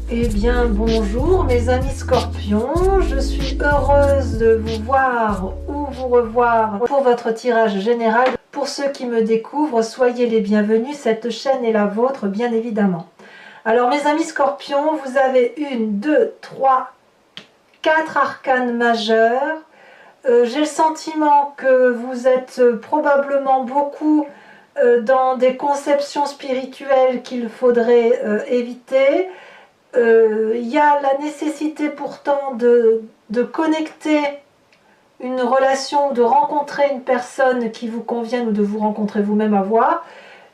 Eh bien bonjour mes amis scorpions, je suis heureuse de vous voir ou vous revoir pour votre tirage général. Pour ceux qui me découvrent, soyez les bienvenus, cette chaîne est la vôtre bien évidemment. Alors mes amis scorpions, vous avez 1, 2, 3, 4 arcanes majeurs. J'ai le sentiment que vous êtes probablement beaucoup dans des conceptions spirituelles qu'il faudrait éviter. Il y a la nécessité pourtant de connecter une relation, de rencontrer une personne qui vous convienne ou de vous rencontrer vous-même à voir.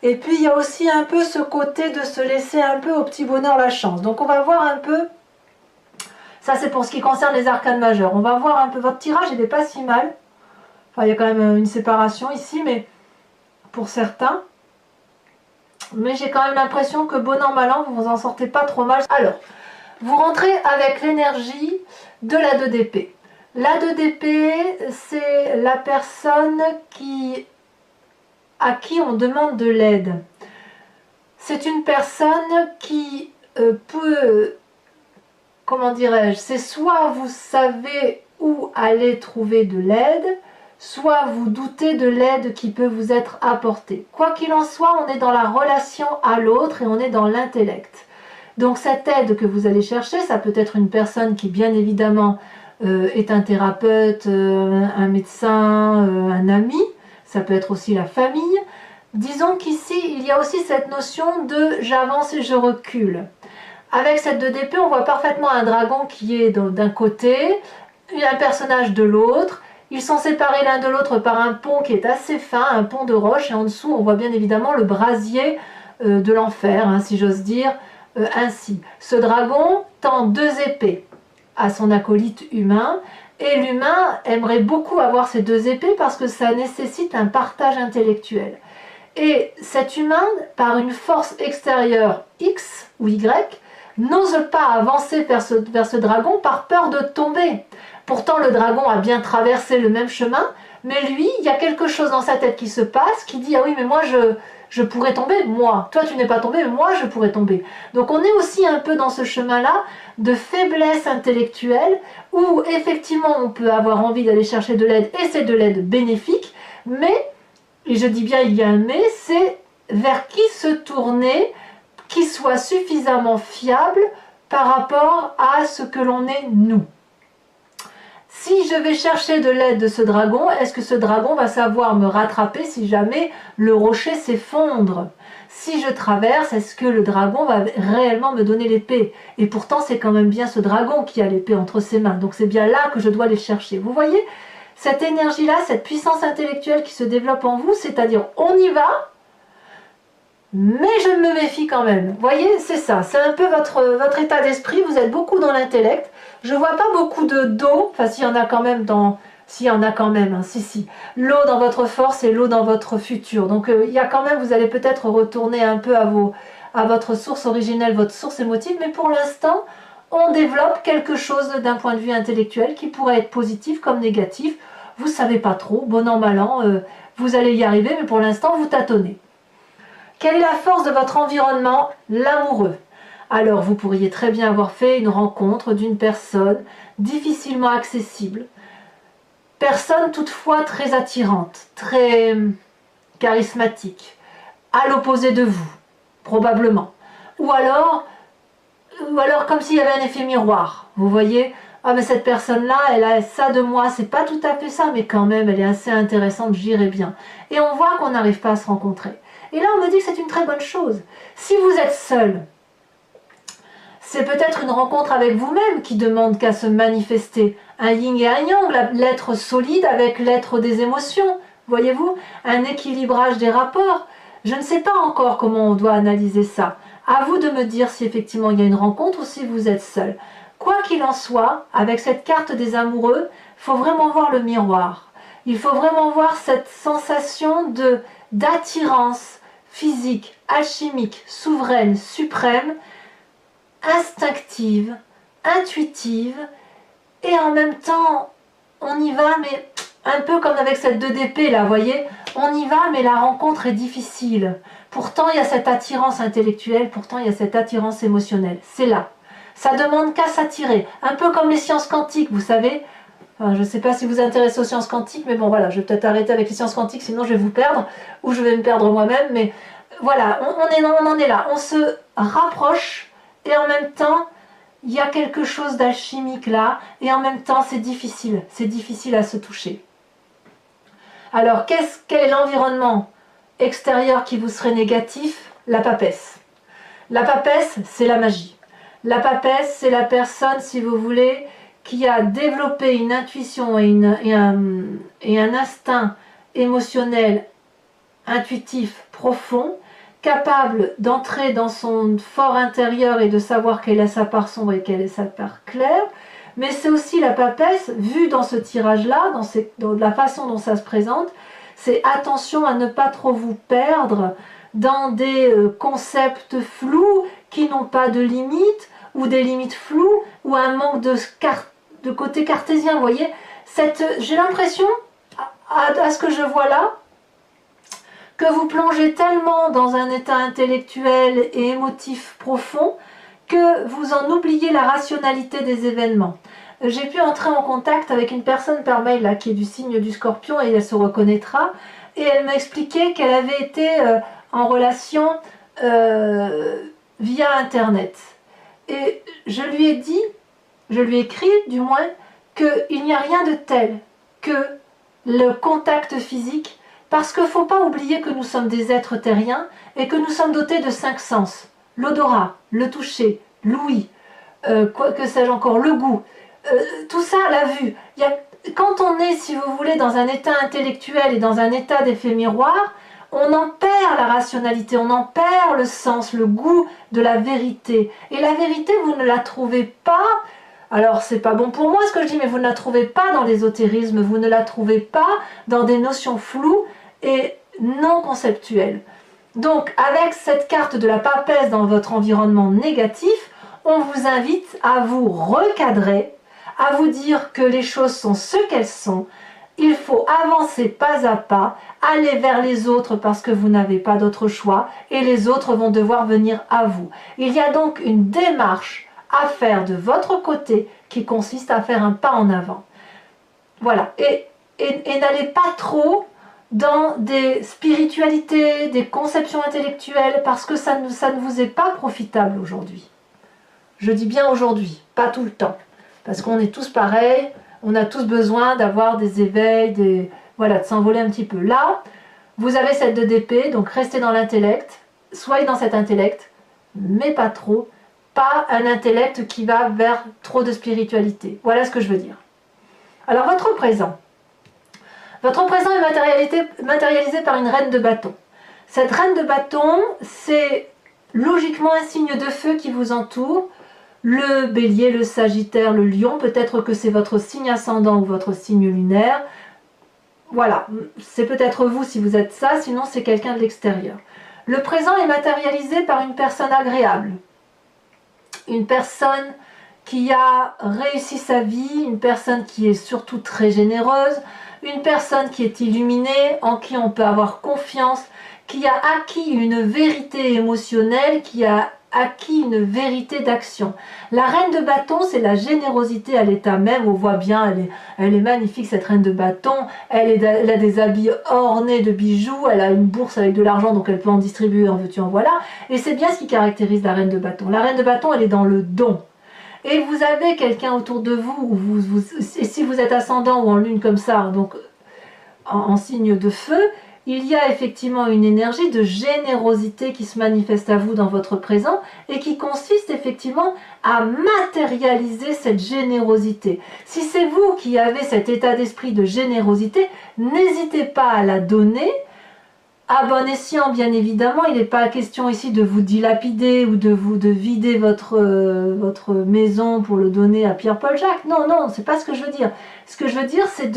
Et puis il y a aussi un peu ce côté de se laisser un peu au petit bonheur la chance. Donc on va voir un peu, ça c'est pour ce qui concerne les arcanes majeures. On va voir un peu, votre tirage il n'est pas si mal. Enfin il y a quand même une séparation ici, mais pour certains. Mais j'ai quand même l'impression que bon an mal an, vous vous en sortez pas trop mal. Alors, vous rentrez avec l'énergie de la 2 d'épée. La 2 d'épée, c'est la personne à qui on demande de l'aide. C'est une personne qui peut, comment dirais-je, c'est soit vous savez où aller trouver de l'aide, soit vous doutez de l'aide qui peut vous être apportée. Quoi qu'il en soit, on est dans la relation à l'autre et on est dans l'intellect. Donc cette aide que vous allez chercher, ça peut être une personne qui bien évidemment est un thérapeute, un médecin, un ami, ça peut être aussi la famille. Disons qu'ici, il y a aussi cette notion de j'avance et je recule. Avec cette 2 d'épée, on voit parfaitement un dragon qui est d'un côté, un personnage de l'autre. Ils sont séparés l'un de l'autre par un pont qui est assez fin, un pont de roche, et en dessous on voit bien évidemment le brasier de l'enfer, hein, si j'ose dire ainsi. Ce dragon tend 2 épées à son acolyte humain, et l'humain aimerait beaucoup avoir ces 2 épées parce que ça nécessite un partage intellectuel. Et cet humain, par une force extérieure X ou Y, n'ose pas avancer vers ce dragon par peur de tomber. Pourtant, le dragon a bien traversé le même chemin, mais lui, il y a quelque chose dans sa tête qui se passe, qui dit « Ah oui, mais moi, je pourrais tomber, moi. Toi, tu n'es pas tombé, mais moi, je pourrais tomber. » Donc, on est aussi un peu dans ce chemin-là de faiblesse intellectuelle, où effectivement, on peut avoir envie d'aller chercher de l'aide, et c'est de l'aide bénéfique, mais, et je dis bien il y a un mais, c'est vers qui se tourner, qui soit suffisamment fiable par rapport à ce que l'on est nous. Si je vais chercher de l'aide de ce dragon, est-ce que ce dragon va savoir me rattraper si jamais le rocher s'effondre? Si je traverse, est-ce que le dragon va réellement me donner l'épée? Et pourtant, c'est quand même bien ce dragon qui a l'épée entre ses mains. Donc c'est bien là que je dois les chercher. Vous voyez, cette énergie-là, cette puissance intellectuelle qui se développe en vous, c'est-à-dire on y va, mais je me méfie quand même. Vous voyez, c'est ça, c'est un peu votre état d'esprit, vous êtes beaucoup dans l'intellect. Je vois pas beaucoup d'eau, enfin s'il y en a quand même s'il y en a quand même, hein, si. L'eau dans votre force et l'eau dans votre futur. Donc il y a quand même, vous allez peut-être retourner un peu à votre source originelle, votre source émotive, mais pour l'instant, on développe quelque chose d'un point de vue intellectuel qui pourrait être positif comme négatif. Vous savez pas trop, bon an, mal an, vous allez y arriver, mais pour l'instant, vous tâtonnez. Quelle est la force de votre environnement? L'amoureux. Alors, vous pourriez très bien avoir fait une rencontre d'une personne difficilement accessible. Personne toutefois très attirante, très charismatique, à l'opposé de vous, probablement. Ou alors comme s'il y avait un effet miroir. Vous voyez, ah mais cette personne-là, elle a ça de moi, c'est pas tout à fait ça, mais quand même, elle est assez intéressante, j'irai bien. Et on voit qu'on n'arrive pas à se rencontrer. Et là, on me dit que c'est une très bonne chose. Si vous êtes seul, c'est peut-être une rencontre avec vous-même qui demande qu'à se manifester. Un yin et un yang, l'être solide avec l'être des émotions. Voyez-vous, un équilibrage des rapports. Je ne sais pas encore comment on doit analyser ça. À vous de me dire si effectivement il y a une rencontre ou si vous êtes seul. Quoi qu'il en soit, avec cette carte des amoureux, il faut vraiment voir le miroir. Il faut vraiment voir cette sensation d'attirance physique, alchimique, souveraine, suprême, instinctive, intuitive, et en même temps, on y va, mais un peu comme avec cette 2 d'épée là, vous voyez, on y va, mais la rencontre est difficile. Pourtant, il y a cette attirance intellectuelle, pourtant, il y a cette attirance émotionnelle. C'est là. Ça demande qu'à s'attirer. Un peu comme les sciences quantiques, vous savez. Enfin, je ne sais pas si vous vous intéressez aux sciences quantiques, mais bon voilà, je vais peut-être arrêter avec les sciences quantiques, sinon je vais vous perdre, ou je vais me perdre moi-même. Mais voilà, on en est là. On se rapproche, et en même temps, il y a quelque chose d'alchimique là, et en même temps, c'est difficile à se toucher. Alors, quel est l'environnement extérieur qui vous serait négatif? La papesse. La papesse, c'est la magie. La papesse, c'est la personne, si vous voulez, qui a développé une intuition et un instinct émotionnel, intuitif, profond, capable d'entrer dans son fort intérieur et de savoir quelle est sa part sombre et quelle est sa part claire. Mais c'est aussi la papesse, vue dans ce tirage-là, dans la façon dont ça se présente, c'est attention à ne pas trop vous perdre dans des concepts flous qui n'ont pas de limites, ou des limites floues, ou un manque de côté cartésien, vous voyez. J'ai l'impression, à ce que je vois là, que vous plongez tellement dans un état intellectuel et émotif profond que vous en oubliez la rationalité des événements. J'ai pu entrer en contact avec une personne par mail là, qui est du signe du Scorpion, et elle se reconnaîtra, et elle m'a expliqué qu'elle avait été en relation via Internet. Et je lui ai écrit du moins, qu'il n'y a rien de tel que le contact physique, parce qu'il ne faut pas oublier que nous sommes des êtres terriens et que nous sommes dotés de 5 sens. L'odorat, le toucher, l'ouïe, que sais-je encore, le goût, tout ça, la vue. Quand on est, si vous voulez, dans un état intellectuel et dans un état d'effet miroir, on en perd la rationalité, on en perd le sens, le goût de la vérité. Et la vérité, vous ne la trouvez pas, alors c'est pas bon pour moi ce que je dis, mais vous ne la trouvez pas dans l'ésotérisme, vous ne la trouvez pas dans des notions floues et non conceptuelles. Donc avec cette carte de la papesse dans votre environnement négatif, on vous invite à vous recadrer, à vous dire que les choses sont ce qu'elles sont. Il faut avancer pas à pas, aller vers les autres parce que vous n'avez pas d'autre choix et les autres vont devoir venir à vous. Il y a donc une démarche à faire de votre côté qui consiste à faire un pas en avant. Voilà, et n'allez pas trop dans des spiritualités, des conceptions intellectuelles parce que ça ne vous est pas profitable aujourd'hui. Je dis bien aujourd'hui, pas tout le temps, parce qu'on est tous pareils. On a tous besoin d'avoir des éveils, voilà, de s'envoler un petit peu. Là, vous avez cette 2 d'épée, donc restez dans l'intellect, soyez dans cet intellect, mais pas trop, pas un intellect qui va vers trop de spiritualité. Voilà ce que je veux dire. Alors votre présent est matérialisé par une reine de bâton. Cette reine de bâton, c'est logiquement un signe de feu qui vous entoure. Le bélier, le sagittaire, le lion, peut-être que c'est votre signe ascendant ou votre signe lunaire. Voilà, c'est peut-être vous si vous êtes ça, sinon c'est quelqu'un de l'extérieur. Le présent est matérialisé par une personne agréable. Une personne qui a réussi sa vie, une personne qui est surtout très généreuse, une personne qui est illuminée, en qui on peut avoir confiance, qui a acquis une vérité émotionnelle, qui a acquis une vérité d'action. La reine de bâton, c'est la générosité à l'état même. On voit bien, elle est magnifique cette reine de bâton. Elle a des habits ornés de bijoux, elle a une bourse avec de l'argent, donc elle peut en distribuer, en veux-tu, en voilà. Et c'est bien ce qui caractérise la reine de bâton. La reine de bâton, elle est dans le don. Et vous avez quelqu'un autour de vous, et si vous êtes ascendant ou en lune comme ça, donc en signe de feu, il y a effectivement une énergie de générosité qui se manifeste à vous dans votre présent et qui consiste effectivement à matérialiser cette générosité. Si c'est vous qui avez cet état d'esprit de générosité, n'hésitez pas à la donner, à bon escient bien évidemment. Il n'est pas question ici de vous dilapider ou de vider votre maison pour le donner à Pierre-Paul Jacques. Non, non, c'est pas ce que je veux dire. Ce que je veux dire, c'est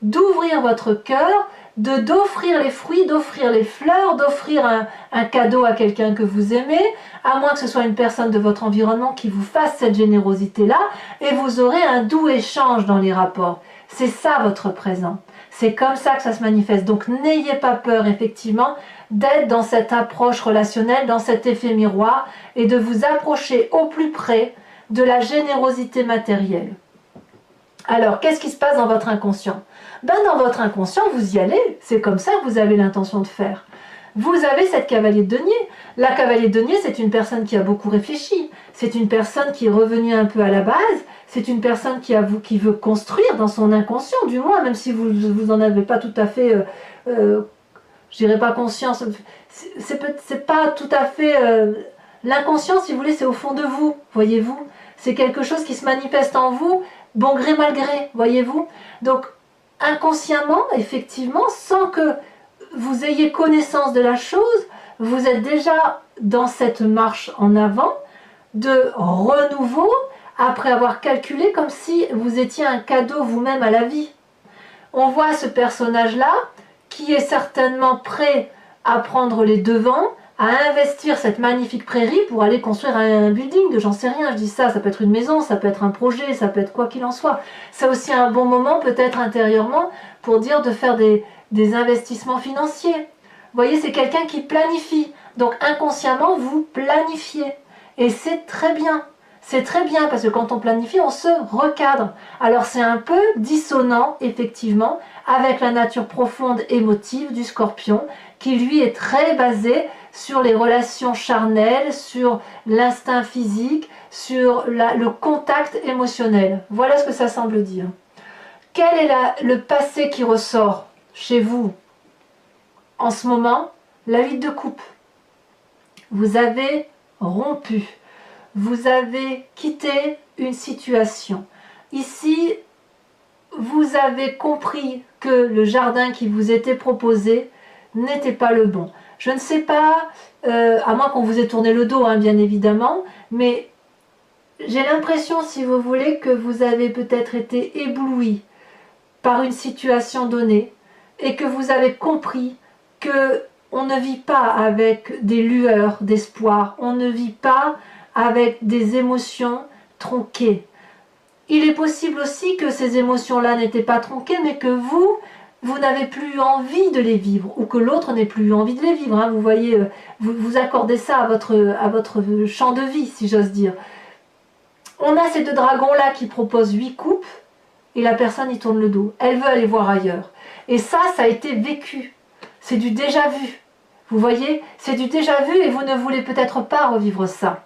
d'ouvrir votre cœur, d'offrir les fruits, d'offrir les fleurs, d'offrir un cadeau à quelqu'un que vous aimez, à moins que ce soit une personne de votre environnement qui vous fasse cette générosité-là, et vous aurez un doux échange dans les rapports. C'est ça votre présent. C'est comme ça que ça se manifeste. Donc n'ayez pas peur, effectivement, d'être dans cette approche relationnelle, dans cet effet miroir, et de vous approcher au plus près de la générosité matérielle. Alors, qu'est-ce qui se passe dans votre inconscient? Ben, dans votre inconscient, vous y allez, c'est comme ça que vous avez l'intention de faire. Vous avez cette cavalier de denier. La cavalier de denier, c'est une personne qui a beaucoup réfléchi, c'est une personne qui est revenue un peu à la base, c'est une personne qui veut construire dans son inconscient, du moins, même si vous n'en avez pas tout à fait, je dirais pas conscience, c'est pas tout à fait... L'inconscient, si vous voulez, c'est au fond de vous, voyez-vous. C'est quelque chose qui se manifeste en vous, bon gré mal gré, voyez-vous. Donc, inconsciemment, effectivement, sans que vous ayez connaissance de la chose, vous êtes déjà dans cette marche en avant de renouveau, après avoir calculé comme si vous étiez un cadeau vous-même à la vie. On voit ce personnage-là qui est certainement prêt à prendre les devants, à investir cette magnifique prairie pour aller construire un building, j'en sais rien, je dis ça, ça peut être une maison, ça peut être un projet, ça peut être quoi qu'il en soit. C'est aussi un bon moment peut-être intérieurement pour dire de faire des investissements financiers. Vous voyez, c'est quelqu'un qui planifie. Donc inconsciemment, vous planifiez. Et c'est très bien. C'est très bien parce que quand on planifie, on se recadre. Alors c'est un peu dissonant, effectivement, avec la nature profonde émotive du Scorpion, qui lui est très basé sur les relations charnelles, sur l'instinct physique, sur le contact émotionnel. Voilà ce que ça semble dire. Quel est le passé qui ressort chez vous en ce moment? La 8 de coupe. Vous avez rompu. Vous avez quitté une situation. Ici, vous avez compris que le jardin qui vous était proposé n'était pas le bon. Je ne sais pas, à moins qu'on vous ait tourné le dos, hein, bien évidemment, mais j'ai l'impression, si vous voulez, que vous avez peut-être été ébloui par une situation donnée et que vous avez compris que on ne vit pas avec des lueurs d'espoir, on ne vit pas avec des émotions tronquées. Il est possible aussi que ces émotions-là n'étaient pas tronquées, mais que vous n'avez plus envie de les vivre, ou que l'autre n'ait plus envie de les vivre. Hein. Vous voyez, vous accordez ça à votre champ de vie, si j'ose dire. On a ces deux dragons-là qui proposent 8 coupes, et la personne y tourne le dos. Elle veut aller voir ailleurs. Et ça a été vécu. C'est du déjà vu. Vous voyez, c'est du déjà vu et vous ne voulez peut-être pas revivre ça.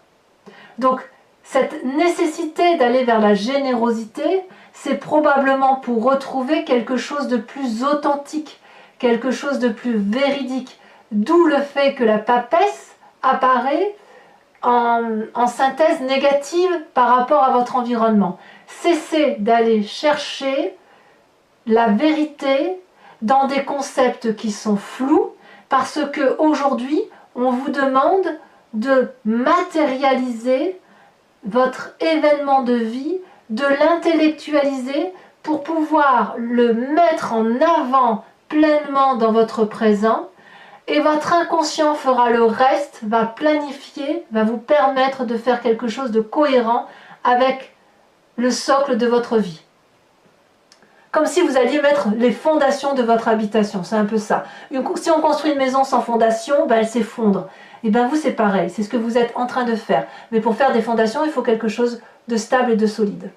Donc, cette nécessité d'aller vers la générosité, c'est probablement pour retrouver quelque chose de plus authentique, quelque chose de plus véridique. D'où le fait que la papesse apparaît en synthèse négative par rapport à votre environnement. Cessez d'aller chercher la vérité dans des concepts qui sont flous, parce qu'aujourd'hui, on vous demande de matérialiser votre événement de vie, de l'intellectualiser pour pouvoir le mettre en avant pleinement dans votre présent, et votre inconscient fera le reste, va planifier, va vous permettre de faire quelque chose de cohérent avec le socle de votre vie. Comme si vous alliez mettre les fondations de votre habitation, c'est un peu ça. Si on construit une maison sans fondation, ben elle s'effondre. Et bien vous c'est pareil, c'est ce que vous êtes en train de faire. Mais pour faire des fondations, il faut quelque chose de stable et de solide.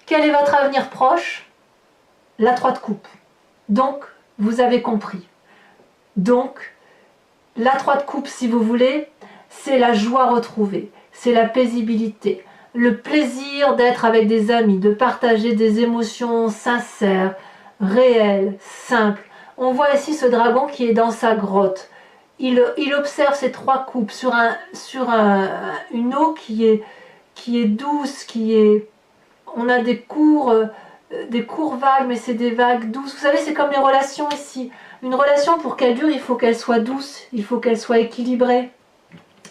Quel est votre avenir proche? La 3 de coupe. Donc, vous avez compris. Donc, la 3 de coupe, si vous voulez, c'est la joie retrouvée, c'est la paisibilité, le plaisir d'être avec des amis, de partager des émotions sincères, réelles, simples. On voit ici ce dragon qui est dans sa grotte. Il observe ces 3 coupes sur une eau qui est douce, on a des cours vagues, mais c'est des vagues douces. Vous savez, c'est comme les relations ici. Une relation, pour qu'elle dure, il faut qu'elle soit douce, il faut qu'elle soit équilibrée.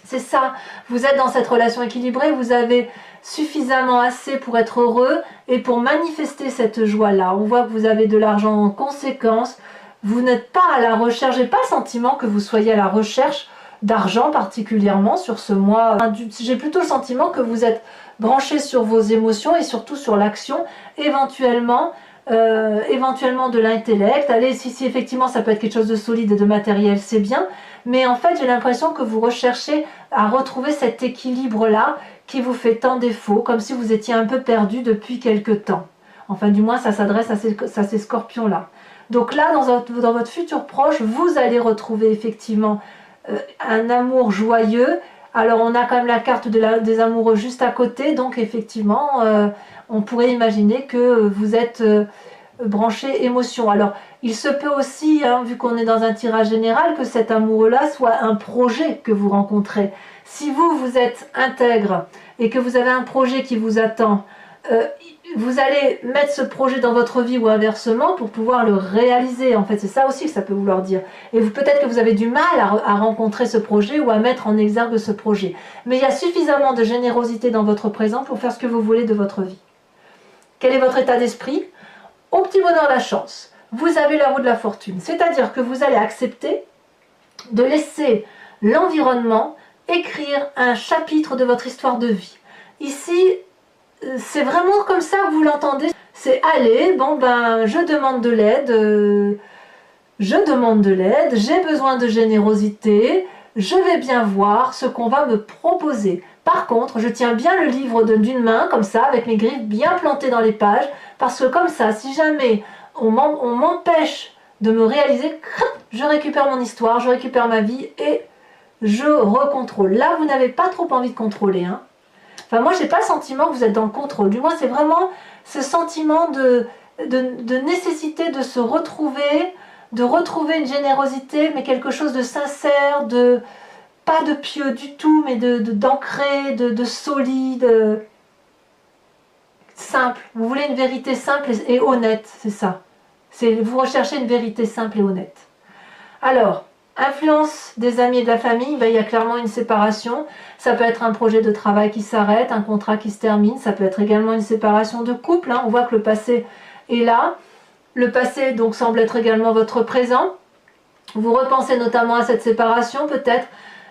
C'est ça, vous êtes dans cette relation équilibrée, vous avez suffisamment assez pour être heureux et pour manifester cette joie-là. On voit que vous avez de l'argent en conséquence, vous n'êtes pas à la recherche, j'ai pas le sentiment que vous soyez à la recherche d'argent particulièrement sur ce mois. J'ai plutôt le sentiment que vous êtes branché sur vos émotions et surtout sur l'action, éventuellement de l'intellect. Allez, si effectivement ça peut être quelque chose de solide et de matériel, c'est bien, mais en fait j'ai l'impression que vous recherchez à retrouver cet équilibre-là qui vous fait tant défaut, comme si vous étiez un peu perdu depuis quelque temps. Enfin, du moins, ça s'adresse à ces scorpions-là. Donc là, dans votre futur proche, vous allez retrouver effectivement un amour joyeux. Alors, on a quand même la carte des amoureux juste à côté, donc effectivement, on pourrait imaginer que vous êtes branché émotion. Alors, il se peut aussi, hein, vu qu'on est dans un tirage général, que cet amoureux-là soit un projet que vous rencontrez. Si vous êtes intègre et que vous avez un projet qui vous attend, vous allez mettre ce projet dans votre vie ou inversement pour pouvoir le réaliser. En fait, c'est ça aussi que ça peut vouloir dire. Et peut-être que vous avez du mal à rencontrer ce projet ou à mettre en exergue ce projet. Mais il y a suffisamment de générosité dans votre présent pour faire ce que vous voulez de votre vie. Quel est votre état d'esprit? Au petit bonheur la chance, vous avez la roue de la fortune. C'est-à-dire que vous allez accepter de laisser l'environnement écrire un chapitre de votre histoire de vie. Ici, c'est vraiment comme ça que vous l'entendez. C'est allez, bon ben, je demande de l'aide, j'ai besoin de générosité, je vais bien voir ce qu'on va me proposer. Par contre, je tiens bien le livre d'une main, comme ça, avec mes griffes bien plantées dans les pages, parce que comme ça, si jamais on m'empêche de me réaliser, je récupère mon histoire, je récupère ma vie et je recontrôle. Là, vous n'avez pas trop envie de contrôler, hein. Enfin, moi, j'ai pas le sentiment que vous êtes dans le contrôle. Du moins, c'est vraiment ce sentiment de nécessité de se retrouver, de retrouver une générosité, mais quelque chose de sincère, pas de pieux du tout, mais d'ancré, de solide, simple. Vous voulez une vérité simple et honnête, c'est ça. Vous recherchez une vérité simple et honnête. Alors, influence des amis et de la famille, ben, il y a clairement une séparation. Ça peut être un projet de travail qui s'arrête, un contrat qui se termine. Ça peut être également une séparation de couple, hein. On voit que le passé est là. Le passé donc semble être également votre présent. Vous repensez notamment à cette séparation peut-être.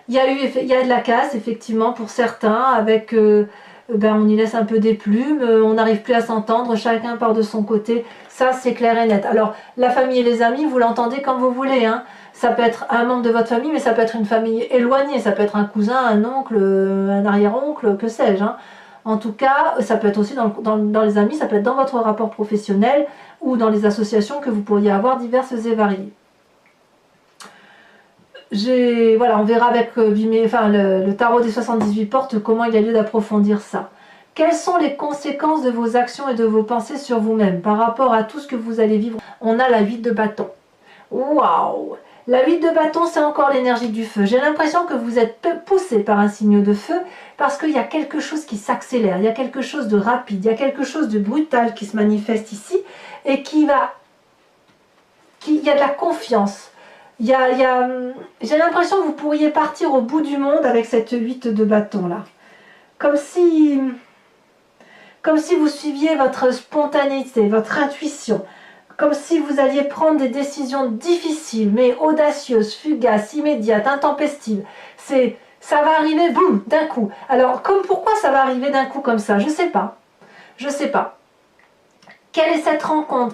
Il y a de la casse effectivement pour certains avec... on y laisse un peu des plumes, on n'arrive plus à s'entendre, chacun part de son côté. Ça c'est clair et net. Alors la famille et les amis, vous l'entendez comme vous voulez, hein. Ça peut être un membre de votre famille, mais ça peut être une famille éloignée, ça peut être un cousin, un oncle, un arrière-oncle, que sais-je, hein. En tout cas, ça peut être aussi dans les amis, ça peut être dans votre rapport professionnel ou dans les associations que vous pourriez avoir diverses et variées. Voilà, on verra avec le tarot des 78 portes comment il y a lieu d'approfondir ça. Quelles sont les conséquences de vos actions et de vos pensées sur vous-même par rapport à tout ce que vous allez vivre? On a la 8 de bâton. Waouh! La 8 de bâton, c'est encore l'énergie du feu. J'ai l'impression que vous êtes poussé par un signe de feu parce qu'il y a quelque chose qui s'accélère, il y a quelque chose de rapide, il y a quelque chose de brutal qui se manifeste ici et il y a de la confiance. J'ai l'impression que vous pourriez partir au bout du monde avec cette 8 de bâton là. Comme si vous suiviez votre spontanéité, votre intuition. Comme si vous alliez prendre des décisions difficiles, mais audacieuses, fugaces, immédiates, intempestives. Ça va arriver, boum, d'un coup. Alors, pourquoi ça va arriver d'un coup comme ça? Je sais pas. Je sais pas. Quelle est cette rencontre?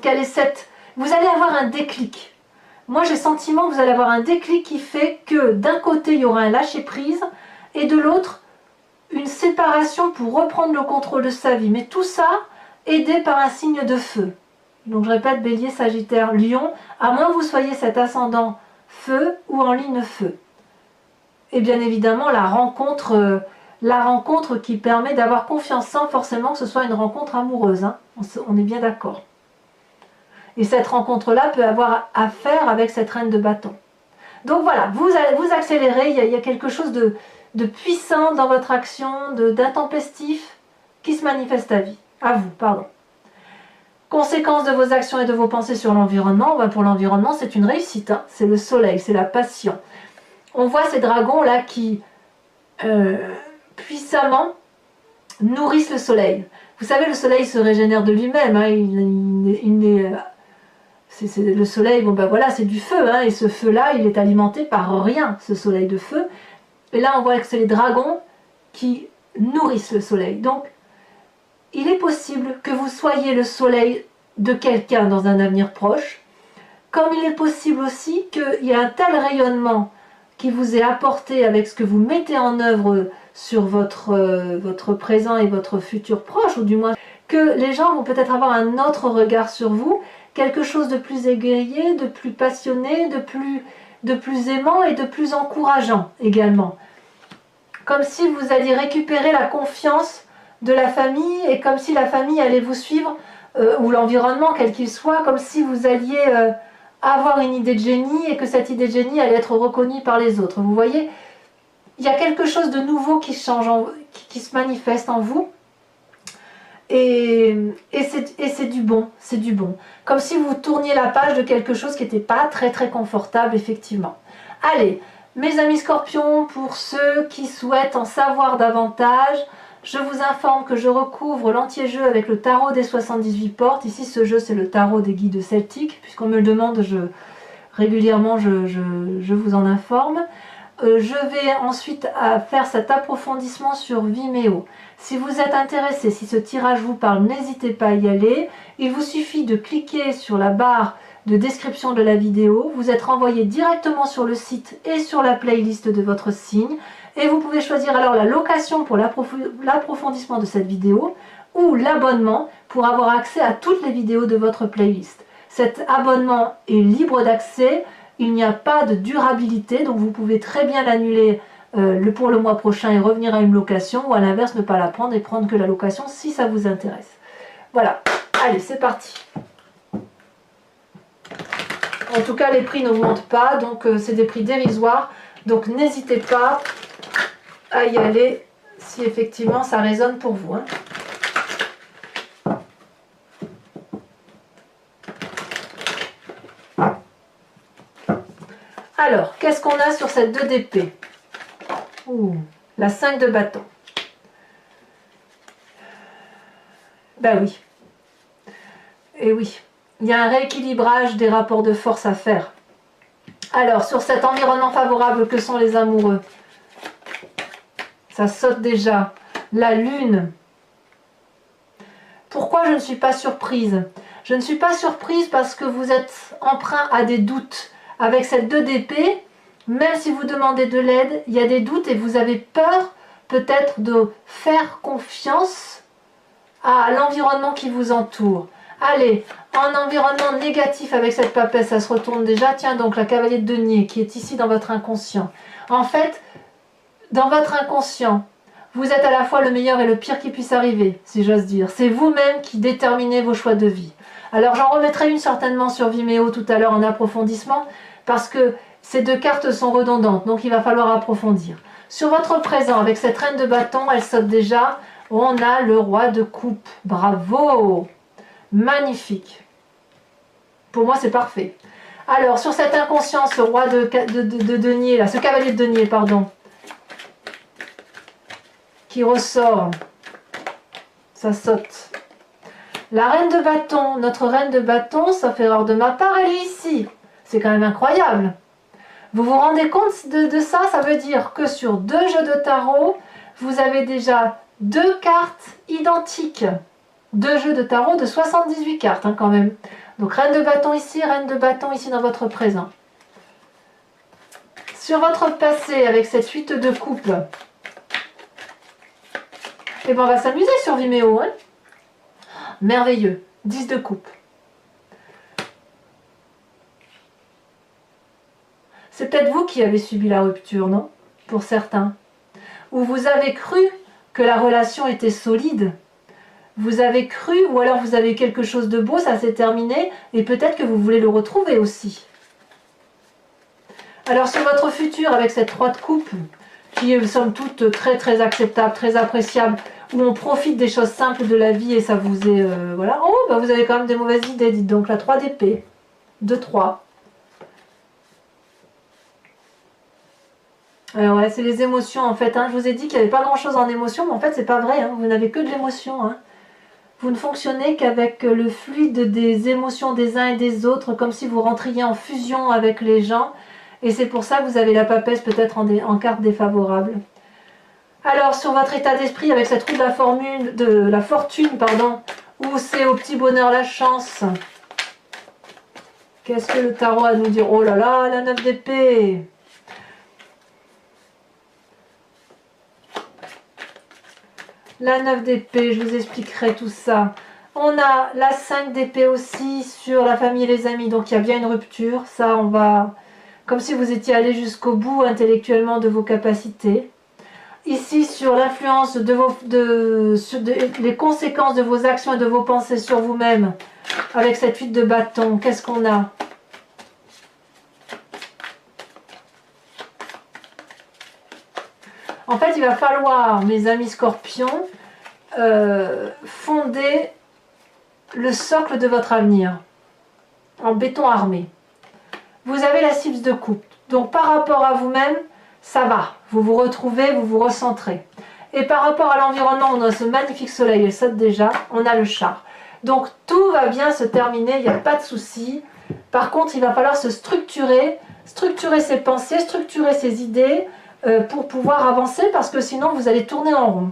Vous allez avoir un déclic. Moi, j'ai le sentiment que vous allez avoir un déclic qui fait que d'un côté, il y aura un lâcher-prise et de l'autre, une séparation pour reprendre le contrôle de sa vie. Mais tout ça, aidé par un signe de feu. Donc je répète, Bélier, Sagittaire, Lion, à moins que vous soyez cet ascendant feu ou en ligne feu. Et bien évidemment, la rencontre qui permet d'avoir confiance sans forcément que ce soit une rencontre amoureuse. Hein. On est bien d'accord. Et cette rencontre-là peut avoir à faire avec cette reine de bâton. Donc voilà, vous accélérez, il y a quelque chose de puissant dans votre action, d'intempestif qui se manifeste à vous. Conséquence de vos actions et de vos pensées sur l'environnement, pour l'environnement c'est une réussite, hein. C'est le soleil, c'est la passion. On voit ces dragons là qui puissamment nourrissent le soleil. Vous savez, le soleil se régénère de lui-même, hein. Le soleil, voilà, c'est du feu, hein. Et ce feu là il est alimenté par rien, ce soleil de feu. Et là on voit que c'est les dragons qui nourrissent le soleil. Donc il est possible que vous soyez le soleil de quelqu'un dans un avenir proche, comme il est possible aussi qu'il y ait un tel rayonnement qui vous est apporté avec ce que vous mettez en œuvre sur votre présent et votre futur proche, ou du moins que les gens vont peut-être avoir un autre regard sur vous, quelque chose de plus égayer, de plus passionné, de plus aimant et de plus encourageant également. Comme si vous alliez récupérer la confiance de la famille et comme si la famille allait vous suivre, ou l'environnement quel qu'il soit, comme si vous alliez avoir une idée de génie et que cette idée de génie allait être reconnue par les autres. Vous voyez, il y a quelque chose de nouveau qui change, qui se manifeste en vous. Et c'est du bon, c'est du bon. Comme si vous tourniez la page de quelque chose qui n'était pas très très confortable, effectivement. Allez, mes amis scorpions, pour ceux qui souhaitent en savoir davantage, je vous informe que je recouvre l'entier-jeu avec le tarot des 78 portes. Ici, ce jeu, c'est le tarot des guides celtiques. Puisqu'on me le demande, régulièrement, je vous en informe. Je vais ensuite faire cet approfondissement sur Vimeo. Si vous êtes intéressé, si ce tirage vous parle, n'hésitez pas à y aller. Il vous suffit de cliquer sur la barre de description de la vidéo. Vous êtes renvoyé directement sur le site et sur la playlist de votre signe. Et vous pouvez choisir alors la location pour l'approfondissement de cette vidéo ou l'abonnement pour avoir accès à toutes les vidéos de votre playlist. Cet abonnement est libre d'accès. Il n'y a pas de durabilité, donc vous pouvez très bien l'annuler pour le mois prochain et revenir à une location, ou à l'inverse, ne pas la prendre et prendre que la location si ça vous intéresse. Voilà, allez, c'est parti. En tout cas, les prix n'augmentent pas, donc c'est des prix dérisoires. Donc n'hésitez pas à y aller si effectivement ça résonne pour vous. Alors, qu'est-ce qu'on a sur cette 2 d'épée? La 5 de bâton. Ben oui. Et oui, il y a un rééquilibrage des rapports de force à faire. Alors, sur cet environnement favorable que sont les amoureux, ça saute déjà. La lune. Pourquoi je ne suis pas surprise? Je ne suis pas surprise parce que vous êtes emprunt à des doutes. Avec cette 2 d'épée, même si vous demandez de l'aide, il y a des doutes et vous avez peur peut-être de faire confiance à l'environnement qui vous entoure. Allez, en environnement négatif avec cette papesse, ça se retourne déjà. Tiens donc, la cavalier de denier qui est ici dans votre inconscient. En fait, dans votre inconscient, vous êtes à la fois le meilleur et le pire qui puisse arriver, si j'ose dire. C'est vous-même qui déterminez vos choix de vie. Alors j'en remettrai une certainement sur Vimeo tout à l'heure en approfondissement, parce que ces 2 cartes sont redondantes, donc il va falloir approfondir. Sur votre présent, avec cette reine de bâton, elle saute déjà. On a le roi de coupe. Bravo! Magnifique. Pour moi, c'est parfait. Alors, sur cet inconscient, ce roi de denier, là, ce cavalier de denier, pardon, qui ressort, ça saute. La reine de bâton, notre reine de bâton, sauf erreur de ma part, elle est ici. C'est quand même incroyable. Vous vous rendez compte de ça? Ça veut dire que sur 2 jeux de tarot, vous avez déjà 2 cartes identiques. 2 jeux de tarot de 78 cartes quand même. Donc reine de bâton ici dans votre présent. Sur votre passé, avec cette 8 de coupe, et ben on va s'amuser sur Vimeo. Merveilleux. 10 de coupe. C'est peut-être vous qui avez subi la rupture, non? Pour certains. Ou vous avez cru que la relation était solide. Vous avez cru, ou alors vous avez quelque chose de beau, ça s'est terminé, et peut-être que vous voulez le retrouver aussi. Alors sur votre futur, avec cette 3 de coupe, qui est somme toute très très acceptable, très appréciable, où on profite des choses simples de la vie et ça vous est... voilà. Oh, bah vous avez quand même des mauvaises idées, dites donc. La 3 d'épée. 2-3. Ouais, c'est les émotions en fait. Je vous ai dit qu'il n'y avait pas grand chose en émotion, mais en fait c'est pas vrai. Vous n'avez que de l'émotion. Vous ne fonctionnez qu'avec le fluide des émotions des uns et des autres, comme si vous rentriez en fusion avec les gens. Et c'est pour ça que vous avez la papesse peut-être en carte défavorable. Alors sur votre état d'esprit, avec cette roue de la fortune, pardon, où c'est au petit bonheur la chance. Qu'est-ce que le tarot a à nous dire? Oh là là, la 9 d'épée. la 9 d'épée, je vous expliquerai tout ça. On a la 5 d'épée aussi sur la famille et les amis, donc il y a bien une rupture. Ça, on va... Comme si vous étiez allé jusqu'au bout intellectuellement de vos capacités. Ici, sur l'influence les conséquences de vos actions et de vos pensées sur vous-même, avec cette 8 de bâton, qu'est-ce qu'on a? En fait, il va falloir, mes amis scorpions, fonder le socle de votre avenir en béton armé. Vous avez la 6 de coupe, donc par rapport à vous-même, ça va, vous vous retrouvez, vous vous recentrez. Et par rapport à l'environnement, on a ce magnifique soleil, elle saute déjà, on a le char. Donc tout va bien se terminer, il n'y a pas de souci. Par contre, il va falloir se structurer ses pensées, structurer ses idées pour pouvoir avancer, parce que sinon vous allez tourner en rond.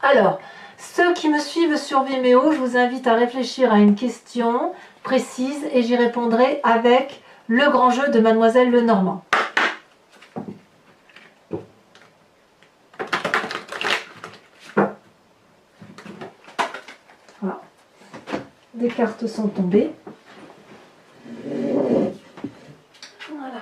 Alors, ceux qui me suivent sur Vimeo, je vous invite à réfléchir à une question précise et j'y répondrai avec le grand jeu de Mademoiselle Lenormand. Voilà. Des cartes sont tombées. Voilà.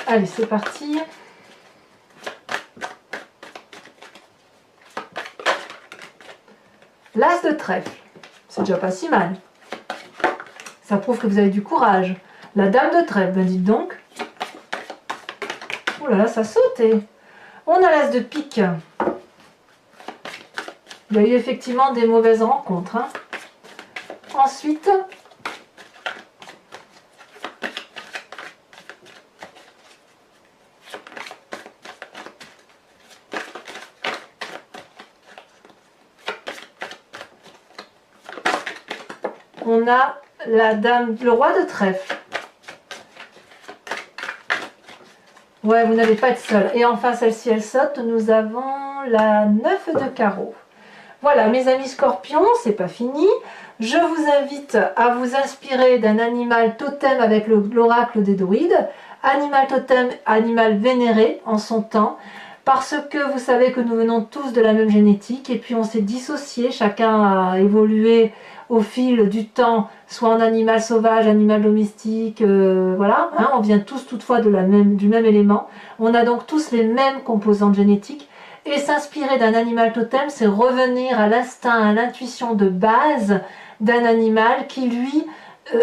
Allez, c'est parti. L'as de trèfle, c'est déjà pas si mal. Ça prouve que vous avez du courage. La dame de trèfle, ben dites donc. Oh là là, ça sautait. On a l'as de pique. Il y a eu effectivement des mauvaises rencontres. Hein. Ensuite, on a la dame, le roi de trèfle. Ouais, vous n'allez pas être seul. Et enfin, celle-ci, elle saute. Nous avons la 9 de carreau. Voilà, mes amis scorpions, c'est pas fini. Je vous invite à vous inspirer d'un animal totem avec l'oracle des druides. Animal totem, animal vénéré en son temps. Parce que vous savez que nous venons tous de la même génétique. Et puis on s'est dissociés. Chacun a évolué au fil du temps, soit en animal sauvage, animal domestique, voilà, hein, on vient tous toutefois du même élément, on a donc tous les mêmes composantes génétiques, et s'inspirer d'un animal totem, c'est revenir à l'instinct, à l'intuition de base d'un animal qui, lui,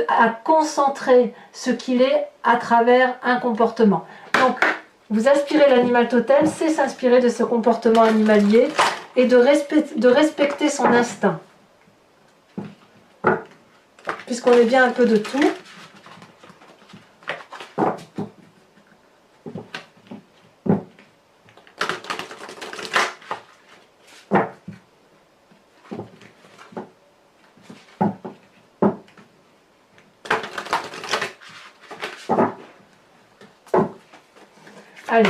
a concentré ce qu'il est à travers un comportement. Donc, vous aspirez l'animal totem, c'est s'inspirer de ce comportement animalier et de respecter son instinct. Puisqu'on est bien un peu de tout. Allez.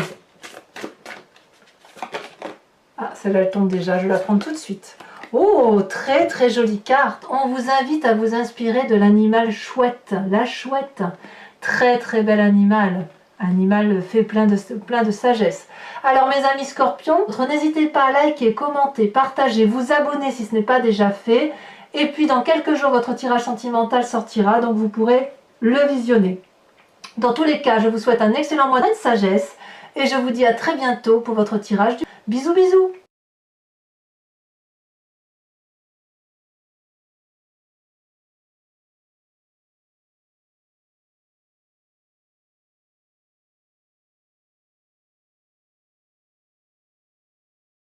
Ah, celle-là elle tombe déjà, je vais la prendre tout de suite. Oh, très très jolie carte. On vous invite à vous inspirer de l'animal chouette. La chouette, très très bel animal. Animal fait plein de sagesse. Alors mes amis scorpions, n'hésitez pas à liker, commenter, partager, vous abonner si ce n'est pas déjà fait. Et puis dans quelques jours, votre tirage sentimental sortira, donc vous pourrez le visionner. Dans tous les cas, je vous souhaite un excellent mois de sagesse. Et je vous dis à très bientôt pour votre tirage. Bisous bisous.